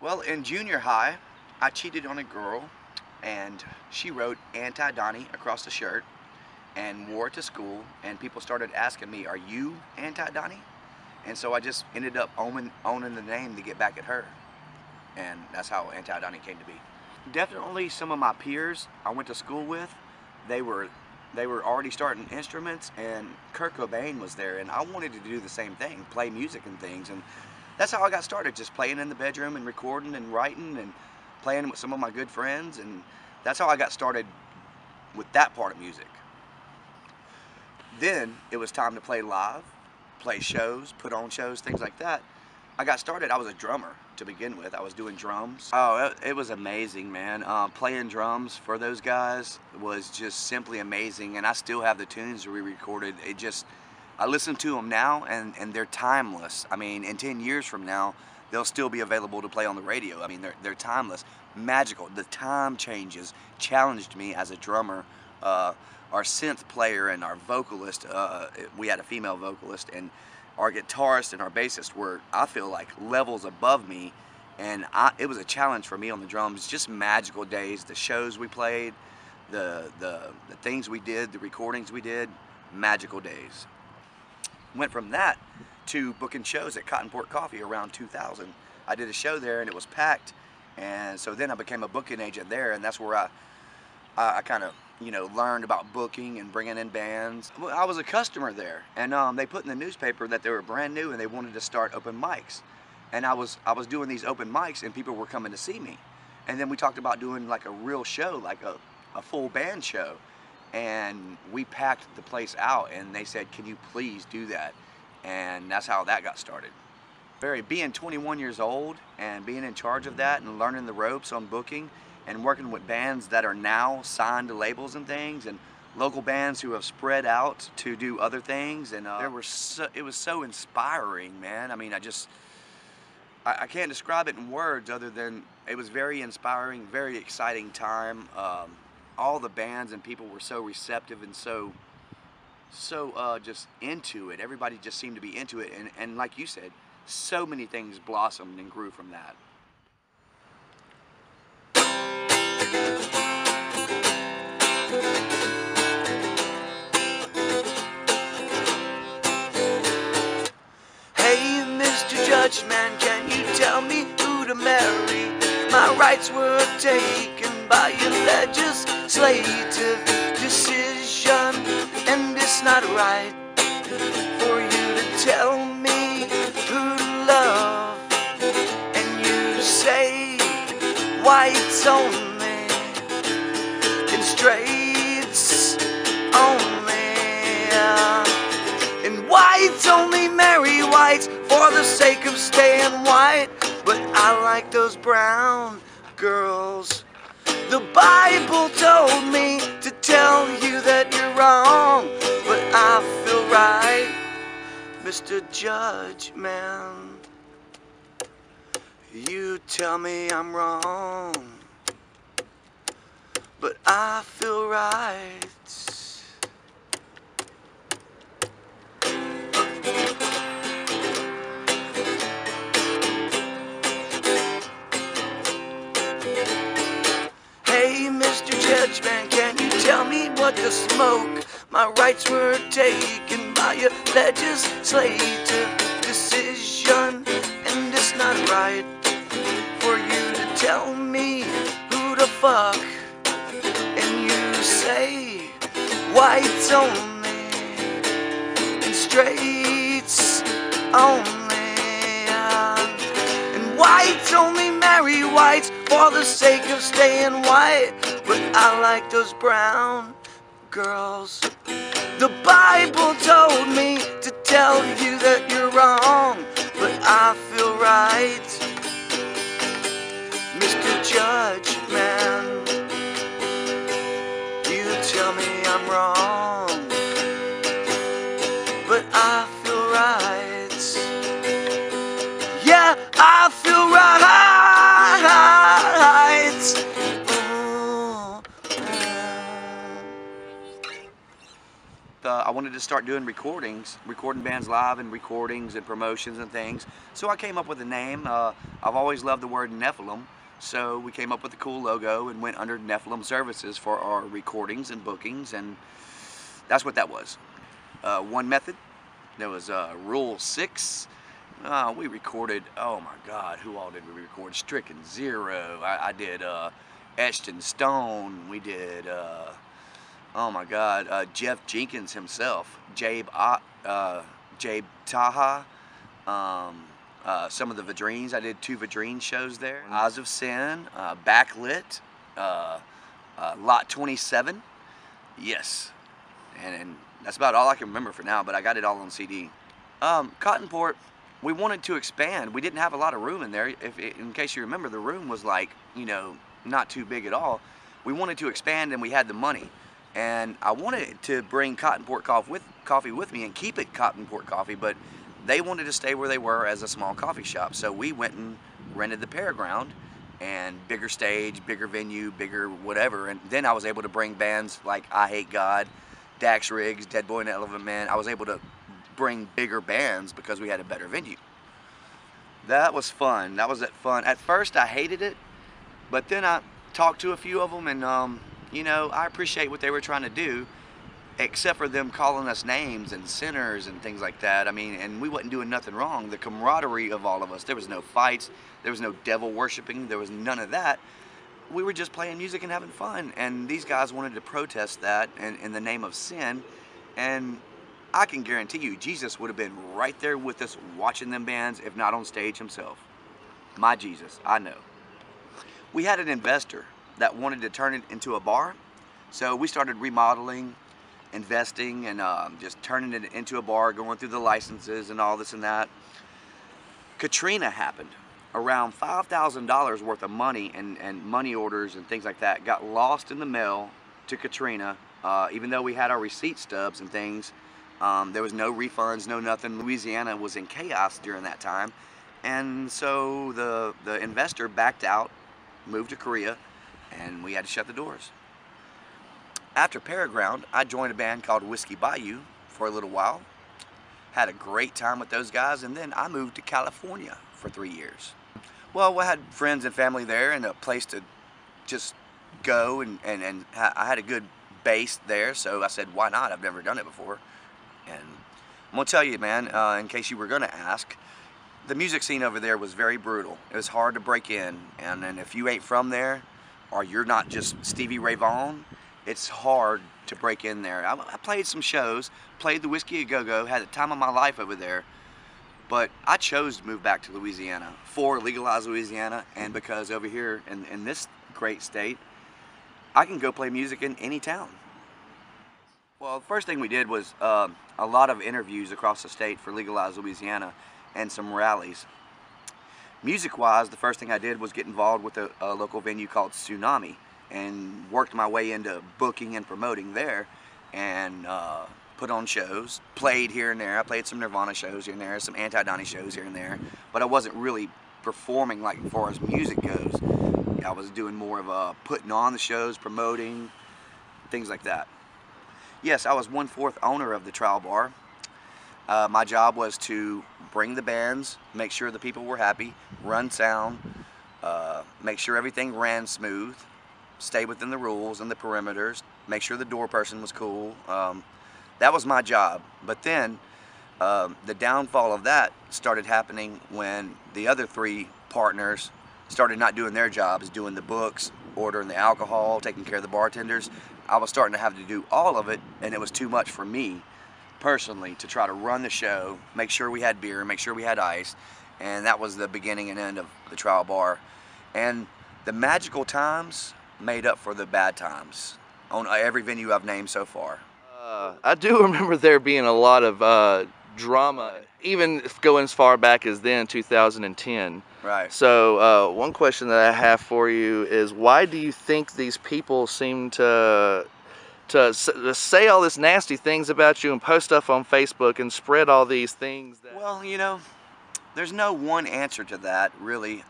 Well, in junior high, I cheated on a girl, and she wrote Antidonnie across the shirt and wore it to school, and people started asking me, "Are you Antidonnie?" And so I just ended up owning the name to get back at her, and that's how Antidonnie came to be. Definitely some of my peers I went to school with, they were already starting instruments, and Kurt Cobain was there, and I wanted to do the same thing, play music and things, and that's how I got started, just playing in the bedroom and recording and writing and playing with some of my good friends, and that's how I got started with that part of music. Then it was time to play live, play shows, put on shows, things like that. I got started, I was a drummer to begin with. I was doing drums. Oh, it was amazing, man. Playing drums for those guys was just simply amazing, and I still have the tunes we recorded. I listen to them now, and they're timeless. I mean, in 10 years from now, they'll still be available to play on the radio. I mean, they're timeless, magical. The time changes challenged me as a drummer. Our synth player and our vocalist, we had a female vocalist, and our guitarist and our bassist were, I feel like, levels above me, and it was a challenge for me on the drums. Just magical days. The shows we played, the things we did, the recordings we did, magical days. Went from that to booking shows at Cotton Port Coffee around 2000. I did a show there and it was packed, and so then I became a booking agent there, and that's where I kind of, you know, learned about booking and bringing in bands. I was a customer there, and they put in the newspaper that they were brand new and they wanted to start open mics. And I was doing these open mics, and people were coming to see me. And then we talked about doing like a real show, like a full band show. And we packed the place out, and they said, "Can you please do that?" And that's how that got started. Being 21 years old and being in charge of that and learning the ropes on booking and working with bands that are now signed to labels and things, and local bands who have spread out to do other things, and it was so inspiring, man. I mean, I can't describe it in words other than it was very inspiring, very exciting time. All the bands and people were so receptive and so just into it. Everybody just seemed to be into it, and like you said, so many things blossomed and grew from that. Hey, Mr. Judge Man, can you tell me who to marry? My rights were taken by a legislative decision, and it's not right for you to tell me who to love, and you say whites only and straights only, and whites only marry whites for the sake of staying white. But I like those brown girls. The Bible told me to tell you that you're wrong, but I feel right, Mr. Judge Man. You tell me I'm wrong, but I feel right. Hey, Mr. Judge Man, can you tell me what to smoke? My rights were taken by a legislative decision, and it's not right for you to tell me who to fuck, and you say whites only and straights only, and whites only marry whites for the sake of staying white. But I like those brown girls. The Bible told me to tell you that you're wrong, but I feel right, Mr. Judge Man. You tell me I'm wrong, but I feel right. Yeah, I feel right. I wanted to start doing recording bands live and recordings and promotions and things. So I came up with a name. I've always loved the word Nephilim, so we came up with a cool logo and went under Nephilim Services for our recordings and bookings, and that's what that was. One method, there was Rule 6. We recorded, oh my God, who all did we record? Stricken Zero. I did Etched in Stone. We did, oh my God, Jeff Jenkins himself, Jabe Taha, some of the Vadrines. I did 2 Vadrine shows there. Eyes of Sin, Backlit, Lot 27. Yes, and that's about all I can remember for now, but I got it all on CD. Cottonport, we wanted to expand. We didn't have a lot of room in there. In case you remember, the room was like, you know, not too big at all. We wanted to expand and we had the money. And I wanted to bring Cottonport Coffee with me and keep it Cottonport Coffee, but they wanted to stay where they were as a small coffee shop. So we went and rented the Paraground, and bigger stage, bigger venue, bigger whatever. And then I was able to bring bands like I Hate God, Dax Riggs, Dead Boy and Elephant Man. I was able to bring bigger bands because we had a better venue. That was fun. That was fun. At first I hated it, but then I talked to a few of them, and you know, I appreciate what they were trying to do, except for them calling us names and sinners and things like that. I mean, and we wasn't doing nothing wrong. The camaraderie of all of us, there was no fights, there was no devil worshiping, there was none of that. We were just playing music and having fun, and these guys wanted to protest that in the name of sin, and I can guarantee you Jesus would have been right there with us watching them bands, if not on stage himself. My Jesus, I know. We had an investor that wanted to turn it into a bar, so we started remodeling, investing, and just turning it into a bar, going through the licenses and all this and that. Katrina happened. Around $5,000 worth of money and money orders and things like that got lost in the mail to Katrina. Even though we had our receipt stubs and things, there was no refunds, no nothing. Louisiana was in chaos during that time, and so the investor backed out, moved to Korea, and we had to shut the doors. After Paraground, I joined a band called Whiskey Bayou for a little while. Had a great time with those guys, and then I moved to California for 3 years. Well, we had friends and family there and a place to just go, and I had a good base there, so I said, why not? I've never done it before. And I'm gonna tell you, man, in case you were gonna ask, the music scene over there was very brutal. It was hard to break in, and then if you ain't from there, or you're not just Stevie Ray Vaughan, it's hard to break in there. I played some shows, played the Whiskey A Go-Go, had the time of my life over there, but I chose to move back to Louisiana for legalized Louisiana, and because over here in this great state, I can go play music in any town. Well, the first thing we did was a lot of interviews across the state for legalized Louisiana and some rallies. Music-wise, the first thing I did was get involved with a local venue called Tsunami, and worked my way into booking and promoting there, and put on shows, played here and there. I played some Nirvana shows here and there, some Antidonnie shows here and there, but I wasn't really performing like as far as music goes. I was doing more of putting on the shows, promoting, things like that. Yes, I was 1/4 owner of the Trial Bar. My job was to bring the bands, make sure the people were happy, run sound, make sure everything ran smooth, stay within the rules and the perimeters, make sure the door person was cool. That was my job. But then the downfall of that started happening when the other 3 partners started not doing their jobs, doing the books, ordering the alcohol, taking care of the bartenders. I was starting to have to do all of it, and it was too much for me personally to try to run the show, make sure we had beer, make sure we had ice, and that was the beginning and end of the Trial Bar. And the magical times made up for the bad times on every venue I've named so far. I do remember there being a lot of drama, even going as far back as then, 2010. Right. So one question that I have for you is, why do you think these people seem to say all this nasty things about you and post stuff on Facebook and spread all these things? Well, you know, there's no one answer to that, really.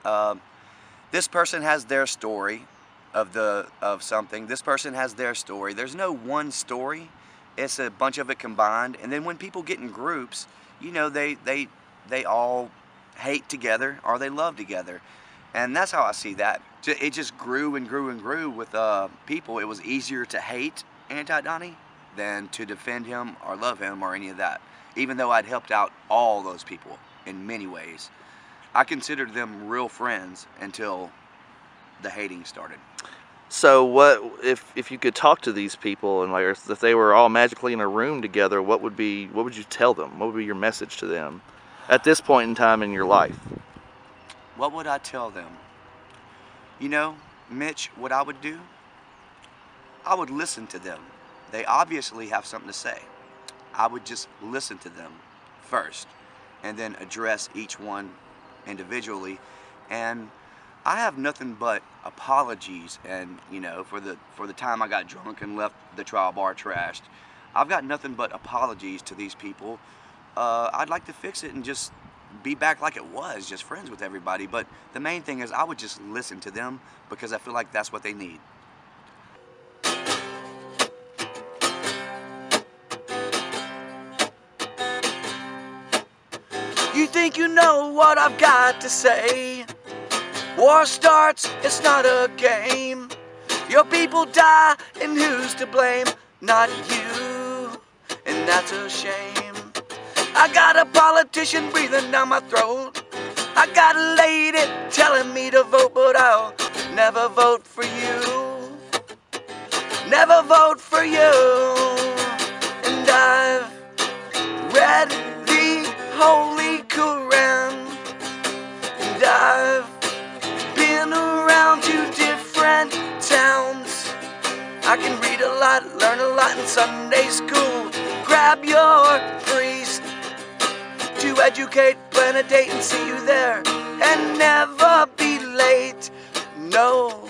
This person has their story of something. This person has their story. There's no one story. it's a bunch of it combined. And then when people get in groups, you know, they all hate together or they love together. And that's how I see that. It just grew and grew and grew with people. It was easier to hate Antidonnie than to defend him or love him or any of that. Even though I'd helped out all those people in many ways. I considered them real friends until the hating started. So what if you could talk to these people and like if they were all magically in a room together, what would you tell them? What would be your message to them at this point in time in your life? What would I tell them? You know, Mitch, what I would do? I would listen to them. They obviously have something to say. I would just listen to them first and then address each one individually. And I have nothing but apologies, and you know, for the time I got drunk and left the trial bar trashed, I've got nothing but apologies to these people. I'd like to fix it and just be back like it was, just friends with everybody. But the main thing is I would just listen to them because I feel like that's what they need. You think you know what I've got to say? War starts, it's not a game. Your people die, and who's to blame? Not you, and that's a shame. I got a politician breathing down my throat. I got a lady telling me to vote, but I'll never vote for you. Never vote for you. And I've read the Holy Quran, and I've been around to different towns. I can read a lot, learn a lot in Sunday school. Grab your priest to educate, plan a date and see you there, and never be late. No.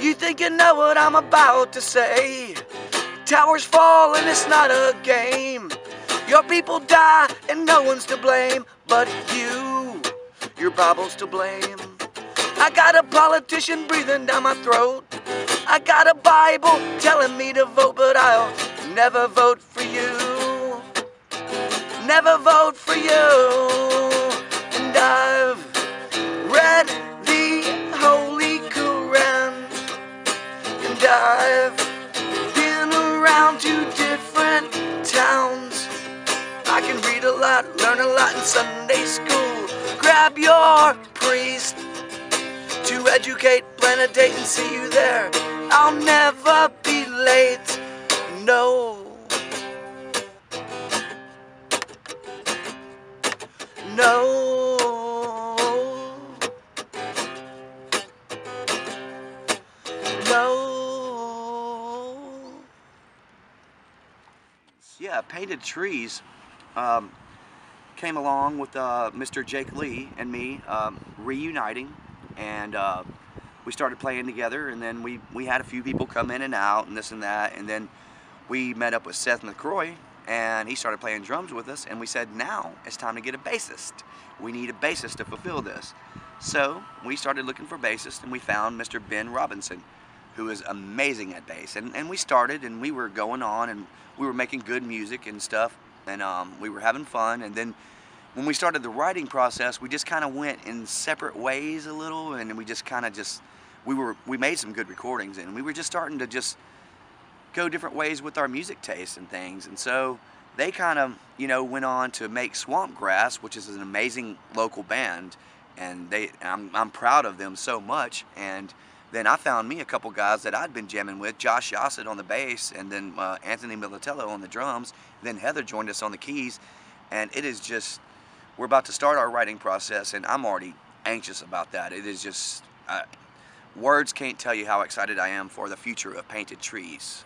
You think you know what I'm about to say? Towers fall and it's not a game. Your people die and no one's to blame but you. Your Bible's to blame. I got a politician breathing down my throat. I got a Bible telling me to vote, but I'll never vote for you. Never vote for you. And I've read the Holy Quran, and I've been around to different towns. I can read a lot, learn a lot in Sunday school. Grab your priest to educate, plan a date and see you there. I'll never be late. No. No. No. Yeah, Painted Trees came along with Mr. Jake Lee and me reuniting, and we started playing together, and then we had a few people come in and out and this and that, and then we met up with Seth McCroy, and he started playing drums with us, and we said, now it's time to get a bassist. We need a bassist to fulfill this. So we started looking for bassists, and we found Mr. Ben Robinson, who is amazing at bass, and we started, and we were going on, and we were making good music and stuff, and we were having fun. And then when we started the writing process, we just kind of went in separate ways a little, and we just kind of we made some good recordings, and we were just starting to just go different ways with our music tastes and things. And so they kind of, you know, went on to make Swamp Grass, which is an amazing local band, and I'm proud of them so much. And then I found me a couple guys that I'd been jamming with, Josh Yossett on the bass, and then Anthony Militello on the drums. Then Heather joined us on the keys, and it is just, we're about to start our writing process, and I'm already anxious about that. It is just, words can't tell you how excited I am for the future of Painted Trees.